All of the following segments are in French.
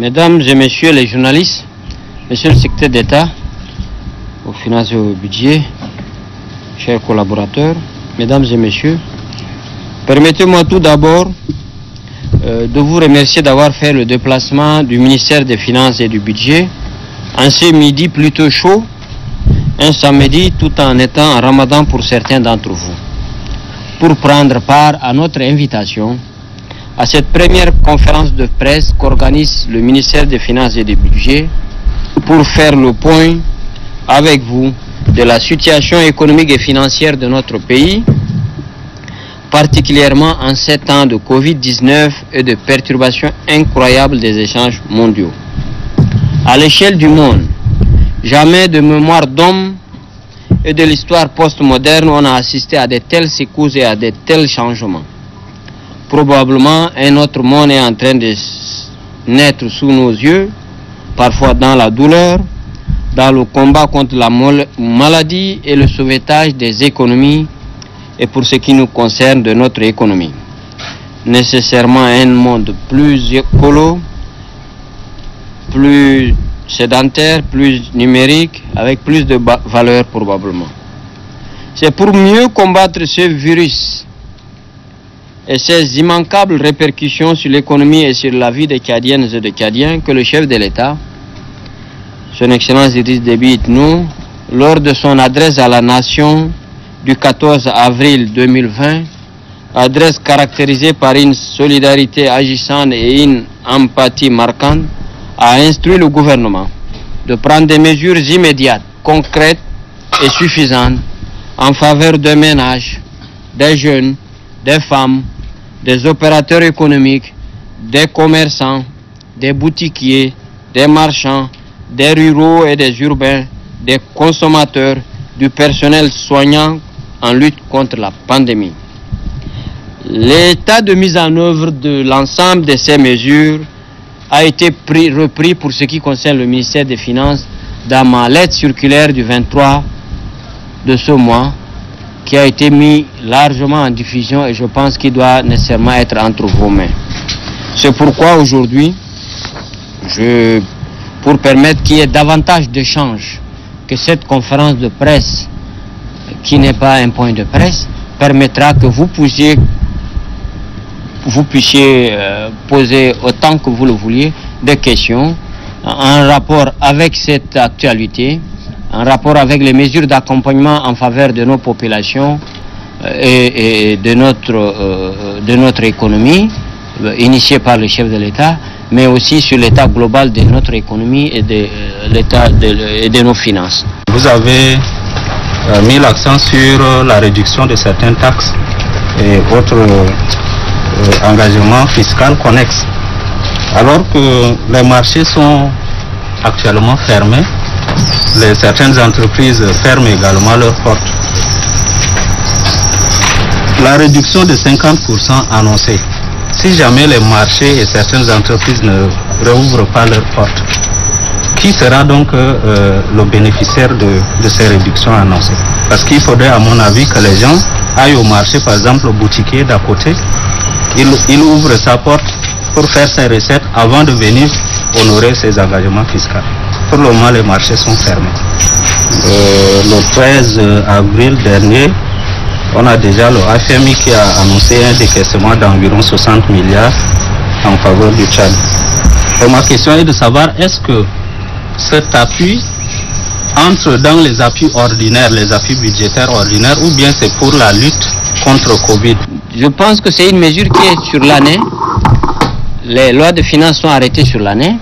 Mesdames et messieurs les journalistes, monsieur le secrétaire d'État aux finances et au budget, chers collaborateurs, mesdames et messieurs, permettez-moi tout d'abord de vous remercier d'avoir fait le déplacement du ministère des Finances et du Budget en ce midi plutôt chaud, un samedi tout en étant en ramadan pour certains d'entre vous, pour prendre part à notre invitation à cette première conférence de presse qu'organise le ministère des Finances et du Budget pour faire le point avec vous de la situation économique et financière de notre pays, particulièrement en ces temps de Covid-19 et de perturbations incroyables des échanges mondiaux. À l'échelle du monde, jamais de mémoire d'homme et de l'histoire postmoderne on a assisté à de telles secousses et à de tels changements. Probablement un autre monde est en train de naître sous nos yeux, parfois dans la douleur, dans le combat contre la maladie et le sauvetage des économies et pour ce qui nous concerne de notre économie. Nécessairement un monde plus écolo, plus sédentaire, plus numérique, avec plus de valeur probablement. C'est pour mieux combattre ce virus et ses immanquables répercussions sur l'économie et sur la vie des Tchadiennes et des Tchadiens que le chef de l'État, Son Excellence Idriss Déby Itno, lors de son adresse à la nation du 14 avril 2020, adresse caractérisée par une solidarité agissante et une empathie marquante, a instruit le gouvernement de prendre des mesures immédiates, concrètes et suffisantes en faveur des ménages, des jeunes, des femmes, des opérateurs économiques, des commerçants, des boutiquiers, des marchands, des ruraux et des urbains, des consommateurs, du personnel soignant en lutte contre la pandémie. L'état de mise en œuvre de l'ensemble de ces mesures a été repris pour ce qui concerne le ministère des Finances dans ma lettre circulaire du 23 de ce mois, qui a été mis largement en diffusion et je pense qu'il doit nécessairement être entre vos mains. C'est pourquoi aujourd'hui, pour permettre qu'il y ait davantage d'échanges, que cette conférence de presse, qui n'est pas un point de presse, permettra que vous puissiez poser autant que vous le vouliez des questions en rapport avec cette actualité, en rapport avec les mesures d'accompagnement en faveur de nos populations et de notre économie, initiée par le chef de l'État, mais aussi sur l'état global de notre économie et de l'état de nos finances. Vous avez mis l'accent sur la réduction de certaines taxes et autres engagements fiscaux connexes. Alors que les marchés sont actuellement fermés, certaines entreprises ferment également leurs portes. La réduction de 50% annoncée, si jamais les marchés et certaines entreprises ne réouvrent pas leurs portes, qui sera donc le bénéficiaire de ces réductions annoncées? Parce qu'il faudrait, à mon avis, que les gens aillent au marché, par exemple au boutiquier d'à côté, il ouvre sa porte pour faire ses recettes avant de venir honorer ses engagements fiscaux. Pour le moment, les marchés sont fermés. Le 13 avril dernier, on a déjà le FMI qui a annoncé un décaissement d'environ 60 milliards en faveur du Tchad. Et ma question est de savoir, est-ce que cet appui entre dans les appuis ordinaires, les appuis budgétaires ordinaires, ou bien c'est pour la lutte contre Covid? Je pense que c'est une mesure qui est sur l'année. Les lois de finances sont arrêtées sur l'année.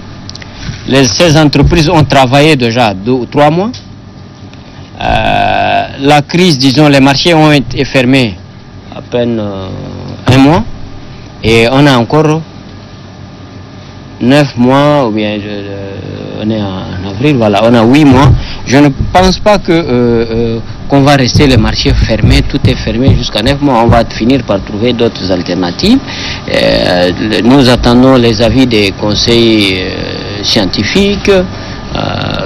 Ces entreprises ont travaillé déjà 2 ou 3 mois. La crise, disons, les marchés ont été fermés à peine 1 mois. Et on a encore 9 mois, ou bien on est en avril, voilà, on a 8 mois. Je ne pense pas qu'on va rester les marchés fermés, tout est fermé jusqu'à 9 mois. On va finir par trouver d'autres alternatives. Nous attendons les avis des conseils scientifiques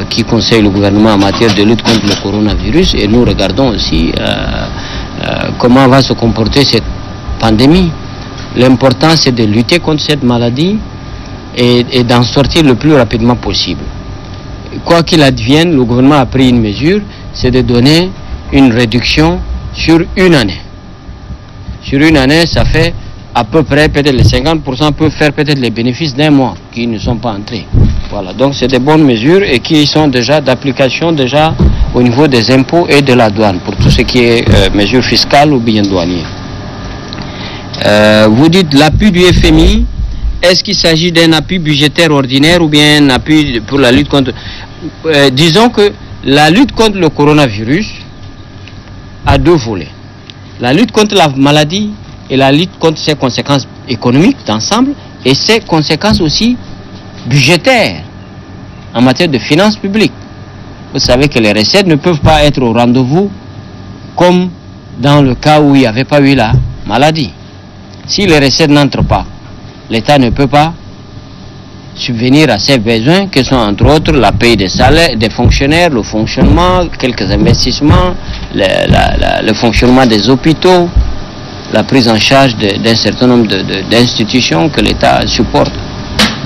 qui conseillent le gouvernement en matière de lutte contre le coronavirus et nous regardons aussi comment va se comporter cette pandémie. L'important c'est de lutter contre cette maladie et d'en sortir le plus rapidement possible. Quoi qu'il advienne, le gouvernement a pris une mesure, c'est de donner une réduction sur une année. Sur une année, ça fait à peu près, peut-être les 50% peuvent faire peut-être les bénéfices d'un mois qui ne sont pas entrés. Voilà, donc c'est des bonnes mesures et qui sont déjà d'application déjà au niveau des impôts et de la douane pour tout ce qui est mesures fiscales ou bien douanières. Vous dites l'appui du FMI, est-ce qu'il s'agit d'un appui budgétaire ordinaire ou bien un appui pour la lutte contre... disons que la lutte contre le coronavirus a deux volets. La lutte contre la maladie et la lutte contre ses conséquences économiques d'ensemble et ses conséquences aussi budgétaires en matière de finances publiques. Vous savez que les recettes ne peuvent pas être au rendez-vous comme dans le cas où il n'y avait pas eu la maladie. Si les recettes n'entrent pas, l'État ne peut pas subvenir à ses besoins, qui sont entre autres la paye des salaires, des fonctionnaires, le fonctionnement, quelques investissements, le fonctionnement des hôpitaux, la prise en charge d'un certain nombre d'institutions que l'État supporte.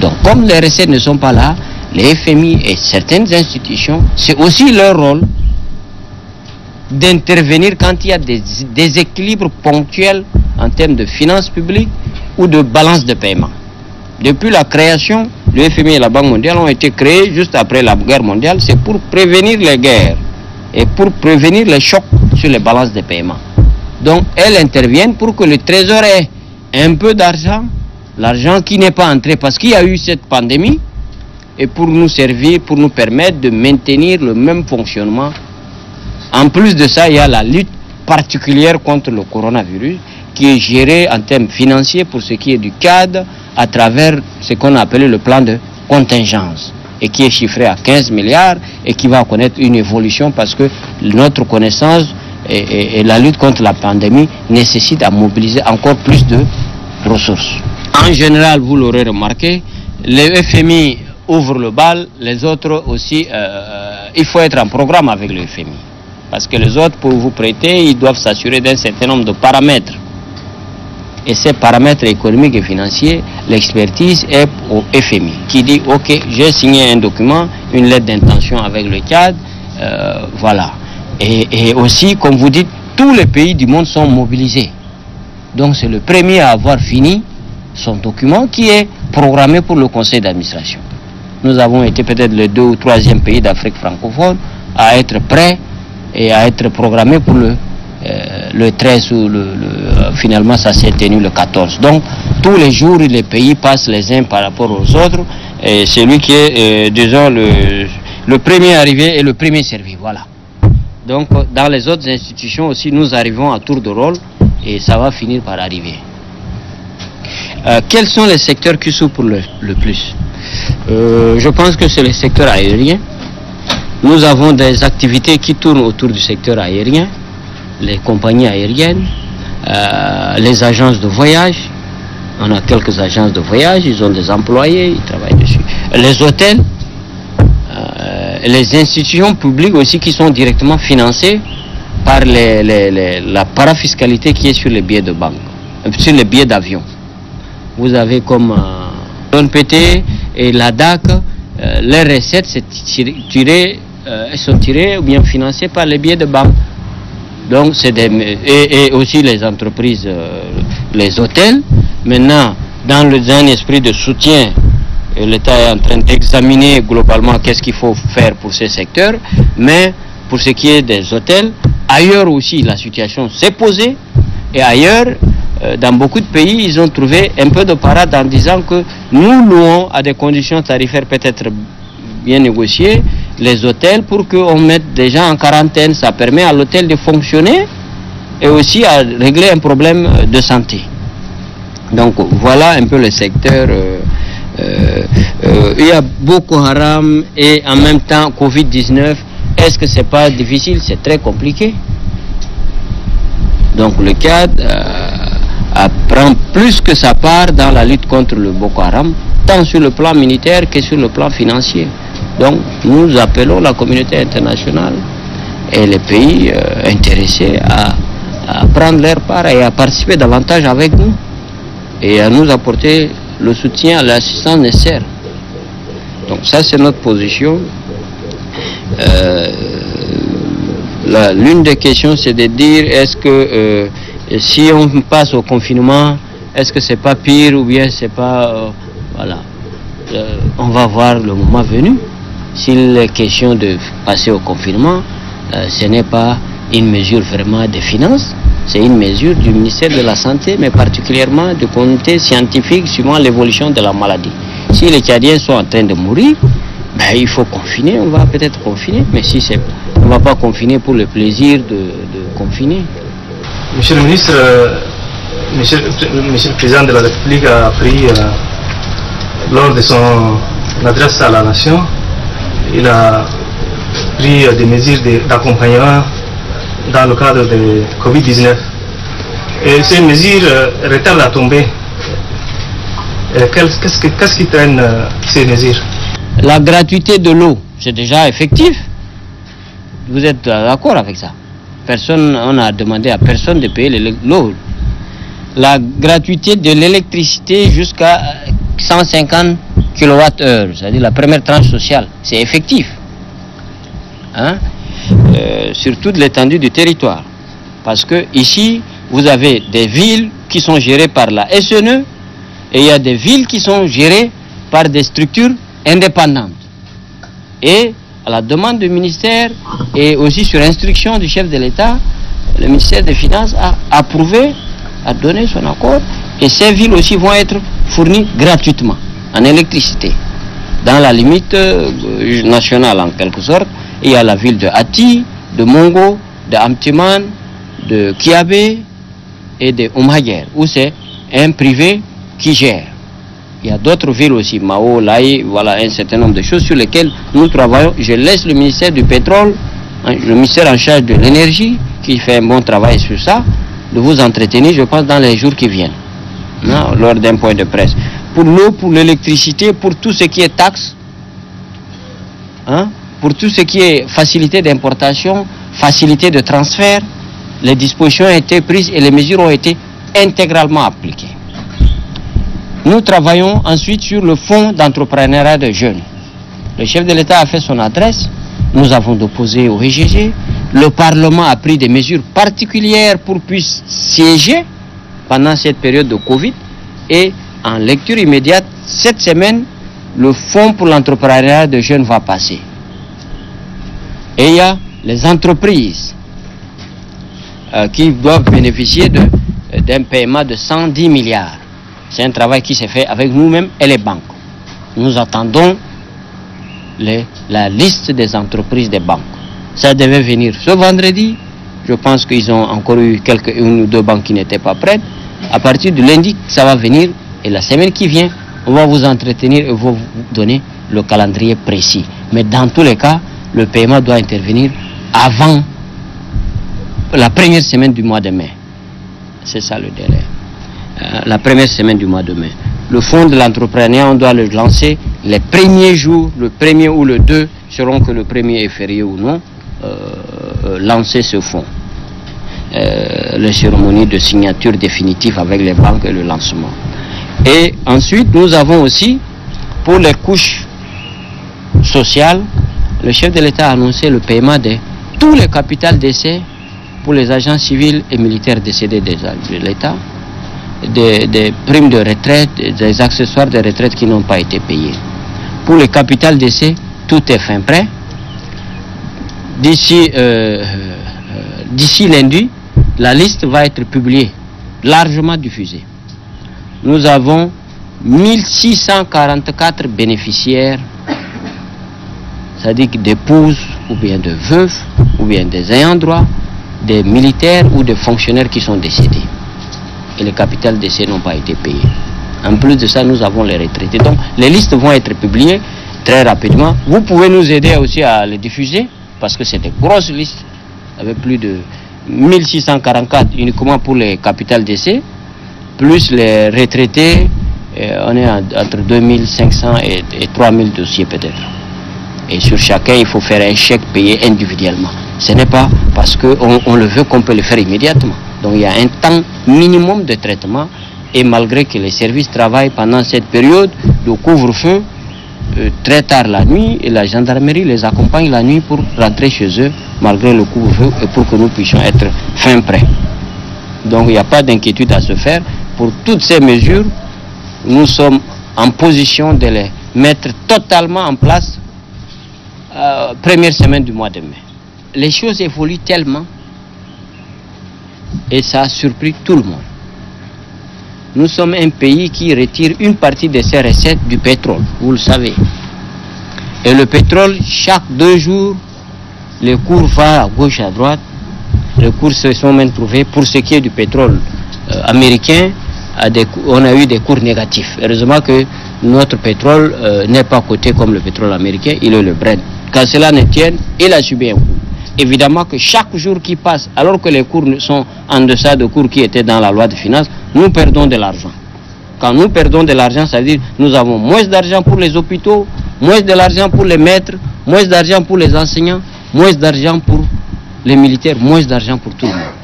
Donc, comme les recettes ne sont pas là, les FMI et certaines institutions, c'est aussi leur rôle d'intervenir quand il y a des déséquilibres ponctuels en termes de finances publiques ou de balance de paiement. Depuis la création, le FMI et la Banque mondiale ont été créés juste après la guerre mondiale. C'est pour prévenir les guerres et pour prévenir les chocs sur les balances de paiement. Donc, elles interviennent pour que le Trésor ait un peu d'argent, l'argent qui n'est pas entré parce qu'il y a eu cette pandémie, et pour nous servir, pour nous permettre de maintenir le même fonctionnement. En plus de ça, il y a la lutte particulière contre le coronavirus qui est gérée en termes financiers pour ce qui est du cadre à travers ce qu'on a appelé le plan de contingence et qui est chiffré à 15 milliards et qui va connaître une évolution parce que notre connaissance et la lutte contre la pandémie nécessite à mobiliser encore plus de ressources. En général, vous l'aurez remarqué, le FMI ouvre le bal, les autres aussi, il faut être en programme avec le FMI. Parce que les autres, pour vous prêter, ils doivent s'assurer d'un certain nombre de paramètres. Et ces paramètres économiques et financiers, l'expertise est au FMI, qui dit, ok, j'ai signé un document, une lettre d'intention avec le Tchad, voilà. Et aussi, comme vous dites, tous les pays du monde sont mobilisés. Donc c'est le premier à avoir fini son document qui est programmé pour le conseil d'administration. Nous avons été peut-être le 2e ou 3e pays d'Afrique francophone à être prêt et à être programmé pour le 13 ou finalement ça s'est tenu le 14. Donc tous les jours les pays passent les uns par rapport aux autres et celui qui est disons le premier arrivé et le premier servi, voilà. Donc dans les autres institutions aussi nous arrivons à tour de rôle et ça va finir par arriver. Quels sont les secteurs qui souffrent le plus? Je pense que c'est le secteur aérien. Nous avons des activités qui tournent autour du secteur aérien, les compagnies aériennes, les agences de voyage. On a quelques agences de voyage, ils ont des employés, ils travaillent dessus. Les hôtels, les institutions publiques aussi qui sont directement financées par la parafiscalité qui est sur les billets de banque, sur les billets d'avion. Vous avez comme l'ONPT et la DAC, les recettes sont tirées ou bien financées par les billets de banque. Donc c'est et aussi les entreprises, les hôtels. Maintenant, dans un esprit de soutien, l'État est en train d'examiner globalement qu'est-ce qu'il faut faire pour ces secteurs. Mais pour ce qui est des hôtels, ailleurs aussi la situation s'est posée. Et ailleurs, dans beaucoup de pays, ils ont trouvé un peu de parade en disant que nous louons à des conditions tarifaires peut-être bien négociées les hôtels pour qu'on mette des gens en quarantaine. Ça permet à l'hôtel de fonctionner et aussi à régler un problème de santé. Donc voilà un peu le secteur. Il y a Boko Haram et en même temps Covid-19. Est-ce que c'est pas difficile? C'est très compliqué. Donc le Tchad prend plus que sa part dans la lutte contre le Boko Haram, tant sur le plan militaire que sur le plan financier. Donc nous appelons la communauté internationale et les pays intéressés à prendre leur part et à participer davantage avec nous et à nous apporter le soutien, l'assistance nécessaire. Donc ça, c'est notre position. L'une des questions, c'est de dire, est-ce que si on passe au confinement, est-ce que c'est pas pire ou bien c'est pas... voilà. On va voir le moment venu. S'il est question de passer au confinement, ce n'est pas une mesure vraiment des finances, c'est une mesure du ministère de la Santé, mais particulièrement du comité scientifique suivant l'évolution de la maladie. Si les Tchadiens sont en train de mourir, ben, il faut confiner, on va peut-être confiner, mais si c'est, on ne va pas confiner pour le plaisir de confiner. Monsieur le ministre, monsieur le Président de la République a pris, lors de son adresse à la nation, il a pris des mesures d'accompagnement dans le cadre de Covid-19. Et ces mesures retardent la tombée. Qu'est-ce qui traîne ces mesures? La gratuité de l'eau, c'est déjà effectif. Vous êtes d'accord avec ça? Personne, on a demandé à personne de payer l'eau. La gratuité de l'électricité jusqu'à 150 kWh, c'est-à-dire la première tranche sociale, c'est effectif. Hein? Sur toute l'étendue du territoire. Parce que ici, vous avez des villes qui sont gérées par la SNE et il y a des villes qui sont gérées par des structures indépendantes. Et à la demande du ministère et aussi sur instruction du chef de l'État, le ministère des Finances a approuvé, a donné son accord et ces villes aussi vont être fournies gratuitement en électricité. Dans la limite nationale en quelque sorte, il y a la ville de Hati, de Mongo, de Amtiman, de Kiabé et de Oumhaguer, où c'est un privé qui gère. Il y a d'autres villes aussi, Mao, Laï, voilà un certain nombre de choses sur lesquelles nous travaillons. Je laisse le ministère du pétrole, le ministère en charge de l'énergie, qui fait un bon travail sur ça, de vous entretenir, je pense, dans les jours qui viennent, non, lors d'un point de presse. Pour l'eau, pour l'électricité, pour tout ce qui est taxes, hein, pour tout ce qui est facilité d'importation, facilité de transfert, les dispositions ont été prises et les mesures ont été intégralement appliquées. Nous travaillons ensuite sur le fonds d'entrepreneuriat de jeunes. Le chef de l'État a fait son adresse, nous avons déposé au RGG, le Parlement a pris des mesures particulières pour puisse siéger pendant cette période de Covid et en lecture immédiate, cette semaine, le fonds pour l'entrepreneuriat de jeunes va passer. Et il y a les entreprises qui doivent bénéficier d'un paiement de 110 milliards. C'est un travail qui s'est fait avec nous-mêmes et les banques. Nous attendons la liste des entreprises des banques. Ça devait venir ce vendredi. Je pense qu'ils ont encore eu une ou deux banques qui n'étaient pas prêtes. À partir du lundi, ça va venir. Et la semaine qui vient, on va vous entretenir et vous donner le calendrier précis. Mais dans tous les cas, le paiement doit intervenir avant la première semaine du mois de mai. C'est ça le délai. La première semaine du mois de mai. Le fonds de l'entrepreneuriat, on doit le lancer les premiers jours, le 1er ou le 2, selon que le 1er est férié ou non, lancer ce fonds. Les cérémonies de signature définitive avec les banques et le lancement. Et ensuite, nous avons aussi, pour les couches sociales, le chef de l'État a annoncé le paiement de tous les capitals d'essai pour les agents civils et militaires décédés de l'État, des primes de retraite, des accessoires de retraite qui n'ont pas été payés. Pour les capitals d'essai, tout est fin prêt. D'ici lundi, la liste va être publiée, largement diffusée. Nous avons 1644 bénéficiaires, c'est-à-dire d'épouses ou bien de veuves ou bien des ayants droit, des militaires ou des fonctionnaires qui sont décédés. Et les capitales d'essai n'ont pas été payés. En plus de ça, nous avons les retraités. Donc, les listes vont être publiées très rapidement. Vous pouvez nous aider aussi à les diffuser, parce que c'est des grosses listes, avec plus de 1644 uniquement pour les capitales d'essai, plus les retraités, on est entre 2500 et 3000 dossiers peut-être. Et sur chacun, il faut faire un chèque payé individuellement. Ce n'est pas parce qu'on le veut qu'on peut le faire immédiatement. Donc il y a un temps minimum de traitement Et malgré que les services travaillent pendant cette période de couvre-feu, très tard la nuit, et la gendarmerie les accompagne la nuit pour rentrer chez eux, malgré le couvre-feu, et pour que nous puissions être fin prêts. Donc il n'y a pas d'inquiétude à se faire. Pour toutes ces mesures, nous sommes en position de les mettre totalement en place première semaine du mois de mai. Les choses évoluent tellement et ça a surpris tout le monde. Nous sommes un pays qui retire une partie de ses recettes du pétrole, vous le savez. Et le pétrole, chaque 2 jours, les cours vont à gauche, à droite. Les cours se sont même trouvés, pour ce qui est du pétrole américain, on a eu des cours négatifs. Heureusement que notre pétrole n'est pas coté comme le pétrole américain, il est le Brent. Quand cela ne tienne, il a subi un coup. Évidemment que chaque jour qui passe, alors que les cours sont en deçà de cours qui étaient dans la loi de finances, nous perdons de l'argent. Quand nous perdons de l'argent, ça veut dire que nous avons moins d'argent pour les hôpitaux, moins de l'argent pour les maîtres, moins d'argent pour les enseignants, moins d'argent pour les militaires, moins d'argent pour tout le monde.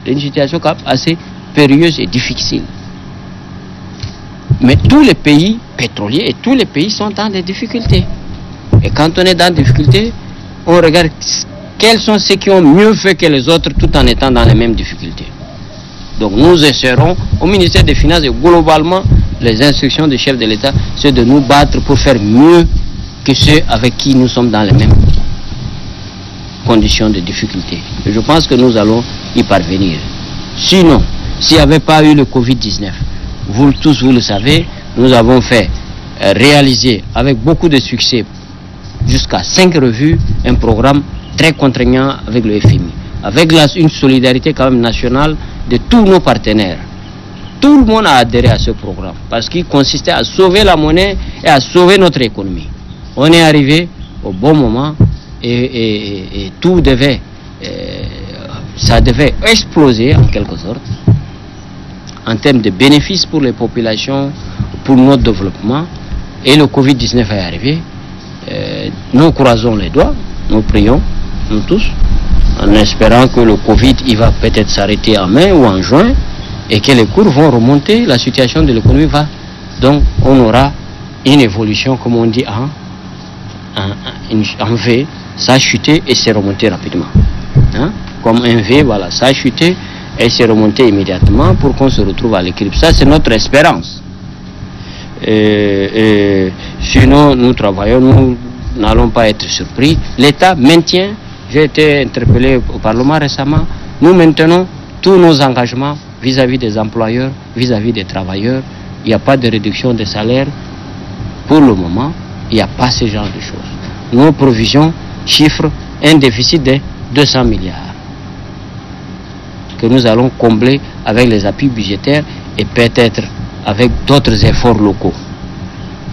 C'est une situation assez périlleuse et difficile. Mais tous les pays pétroliers et tous les pays sont dans des difficultés. Et quand on est dans des difficultés, on regarde quels sont ceux qui ont mieux fait que les autres tout en étant dans les mêmes difficultés. Donc nous essaierons au ministère des Finances et globalement les instructions du chef de l'État, c'est de nous battre pour faire mieux que ceux avec qui nous sommes dans les mêmes conditions de difficulté. Et je pense que nous allons y parvenir. Sinon, s'il n'y avait pas eu le Covid-19, vous tous vous le savez, nous avons fait réaliser avec beaucoup de succès jusqu'à 5 revues un programme très contraignant avec le FMI, avec une solidarité quand même nationale de tous nos partenaires. Tout le monde a adhéré à ce programme parce qu'il consistait à sauver la monnaie et à sauver notre économie. On est arrivé au bon moment et tout devait, ça devait exploser en quelque sorte en termes de bénéfices pour les populations, pour notre développement. Et le Covid-19 est arrivé. Nous croisons les doigts, nous prions, nous tous, en espérant que le Covid il va peut-être s'arrêter en mai ou en juin et que les cours vont remonter, la situation de l'économie va. Donc on aura une évolution, comme on dit, en V, ça a chuté et s'est remonté rapidement. Hein? Comme un V, voilà, ça a chuté et s'est remonté immédiatement pour qu'on se retrouve à l'équilibre. Ça, c'est notre espérance. Sinon, nous travaillons, nous n'allons pas être surpris. L'État maintient, j'ai été interpellé au Parlement récemment, nous maintenons tous nos engagements vis-à-vis des employeurs, vis-à-vis des travailleurs. Il n'y a pas de réduction des salaires. Pour le moment, il n'y a pas ce genre de choses. Nos provisions chiffrent un déficit de 200 milliards que nous allons combler avec les appuis budgétaires et peut-être avec d'autres efforts locaux.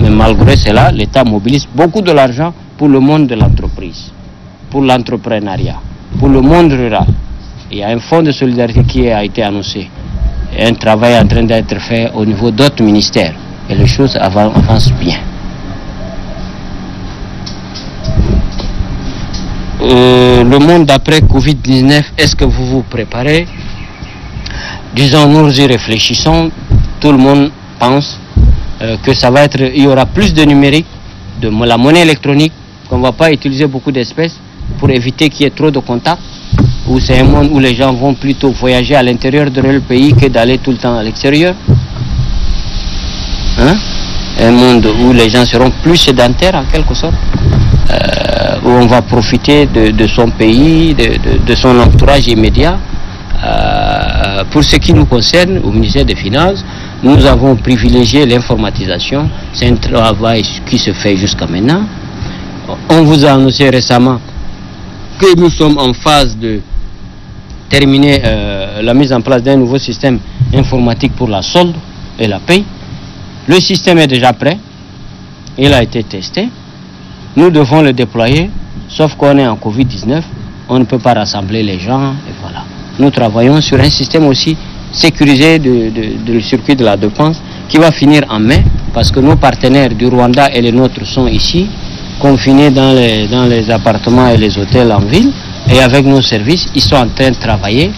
Mais malgré cela, l'État mobilise beaucoup de l'argent pour le monde de l'entreprise, pour l'entrepreneuriat, pour le monde rural. Il y a un fonds de solidarité qui a été annoncé. Et un travail est en train d'être fait au niveau d'autres ministères. Et les choses avancent bien. Le monde d'après Covid-19, est-ce que vous vous préparez? Disons, nous y réfléchissons. Tout le monde pense que ça va être, il y aura plus de numérique, de la monnaie électronique, qu'on ne va pas utiliser beaucoup d'espèces pour éviter qu'il y ait trop de contacts, où c'est un monde où les gens vont plutôt voyager à l'intérieur de leur pays que d'aller tout le temps à l'extérieur. Hein? Un monde où les gens seront plus sédentaires en quelque sorte, où on va profiter de son pays, de son entourage immédiat. Pour ce qui nous concerne, au ministère des Finances, nous avons privilégié l'informatisation. C'est un travail qui se fait jusqu'à maintenant. On vous a annoncé récemment que nous sommes en phase de terminer la mise en place d'un nouveau système informatique pour la solde et la paye. Le système est déjà prêt. Il a été testé. Nous devons le déployer, sauf qu'on est en Covid-19. On ne peut pas rassembler les gens, et voilà. Nous travaillons sur un système aussi sécurisé du circuit de la dépense qui va finir en mai, parce que nos partenaires du Rwanda et les nôtres sont ici, confinés dans les appartements et les hôtels en ville, et avec nos services, ils sont en train de travailler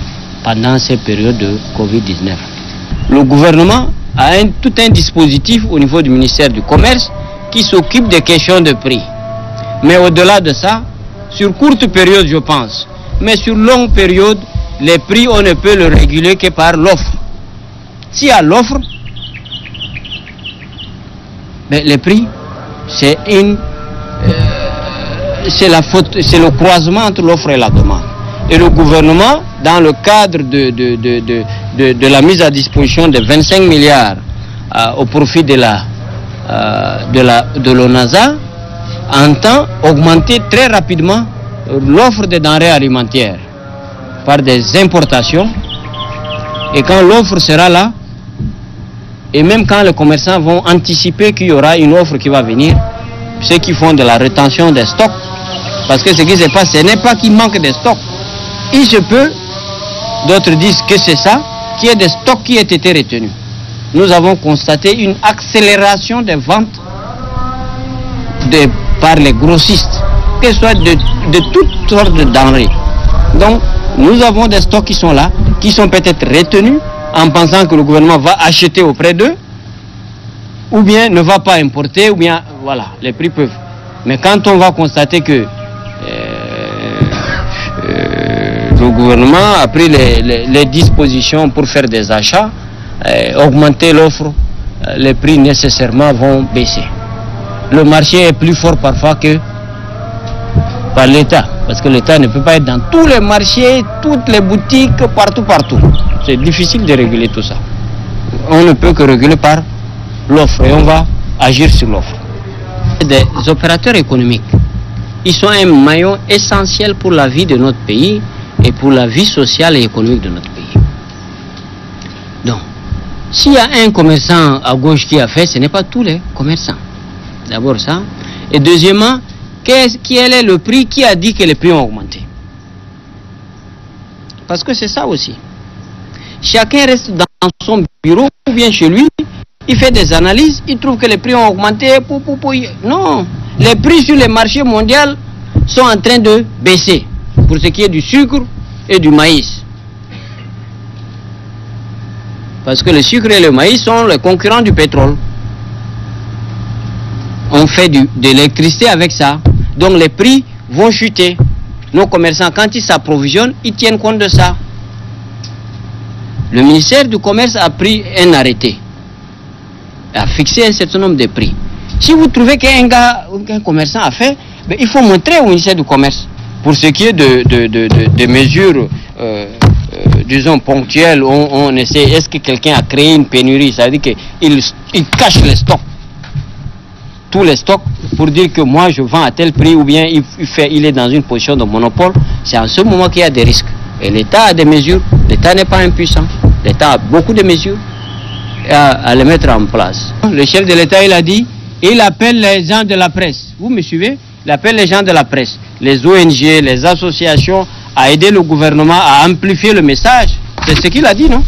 pendant ces périodes de Covid-19. le gouvernement a tout un dispositif au niveau du ministère du Commerce qui s'occupe des questions de prix. Mais au-delà de ça, sur courte période, je pense, mais sur longue période, les prix, on ne peut le réguler que par l'offre. S'il y a l'offre, les prix, c'est le croisement entre l'offre et la demande. Et le gouvernement, dans le cadre de la mise à disposition de 25 milliards au profit de l'ONASA, entend augmenter très rapidement l'offre de denrées alimentaires par des importations. Et quand l'offre sera là, et même quand les commerçants vont anticiper qu'il y aura une offre qui va venir, ceux qui font de la rétention des stocks, parce que ce qui se passe, ce n'est pas qu'il manque de stocks. Il se peut, d'autres disent que c'est ça, qu'il y ait des stocks qui aient été retenus. Nous avons constaté une accélération des ventes par les grossistes, que ce soit de toutes sortes de denrées. Donc, nous avons des stocks qui sont là, qui sont peut-être retenus, en pensant que le gouvernement va acheter auprès d'eux, ou bien ne va pas importer, ou bien, voilà, les prix peuvent. Mais quand on va constater que le gouvernement a pris les dispositions pour faire des achats, augmenter l'offre, les prix nécessairement vont baisser. Le marché est plus fort parfois que par l'État, parce que l'État ne peut pas être dans tous les marchés, toutes les boutiques, partout. C'est difficile de réguler tout ça. On ne peut que réguler par l'offre et on va agir sur l'offre. Des opérateurs économiques, ils sont un maillon essentiel pour la vie de notre pays et pour la vie sociale et économique de notre pays. Donc, s'il y a un commerçant à gauche qui a fait, ce n'est pas tous les commerçants. D'abord ça. Et deuxièmement, quel est le prix? Qui a dit que les prix ont augmenté? Parce que c'est ça aussi. Chacun reste dans son bureau ou bien chez lui, il fait des analyses, il trouve que les prix ont augmenté. Non, les prix sur les marchés mondiaux sont en train de baisser pour ce qui est du sucre et du maïs. Parce que le sucre et le maïs sont les concurrents du pétrole. On fait de l'électricité avec ça. Donc les prix vont chuter. Nos commerçants, quand ils s'approvisionnent, ils tiennent compte de ça. Le ministère du Commerce a pris un arrêté, a fixé un certain nombre de prix. Si vous trouvez qu'un commerçant a fait, il faut montrer au ministère du Commerce. Pour ce qui est de mesures, disons, ponctuelles, on essaie, est-ce que quelqu'un a créé une pénurie? Ça veut dire qu'il cache les stocks. Tous les stocks pour dire que moi je vends à tel prix ou bien il est dans une position de monopole. C'est en ce moment qu'il y a des risques. Et l'État a des mesures. L'État n'est pas impuissant. L'État a beaucoup de mesures à les mettre en place. Le chef de l'État, il a dit, il appelle les gens de la presse. Vous me suivez? Il appelle les gens de la presse, les ONG, les associations à aider le gouvernement à amplifier le message. C'est ce qu'il a dit, non?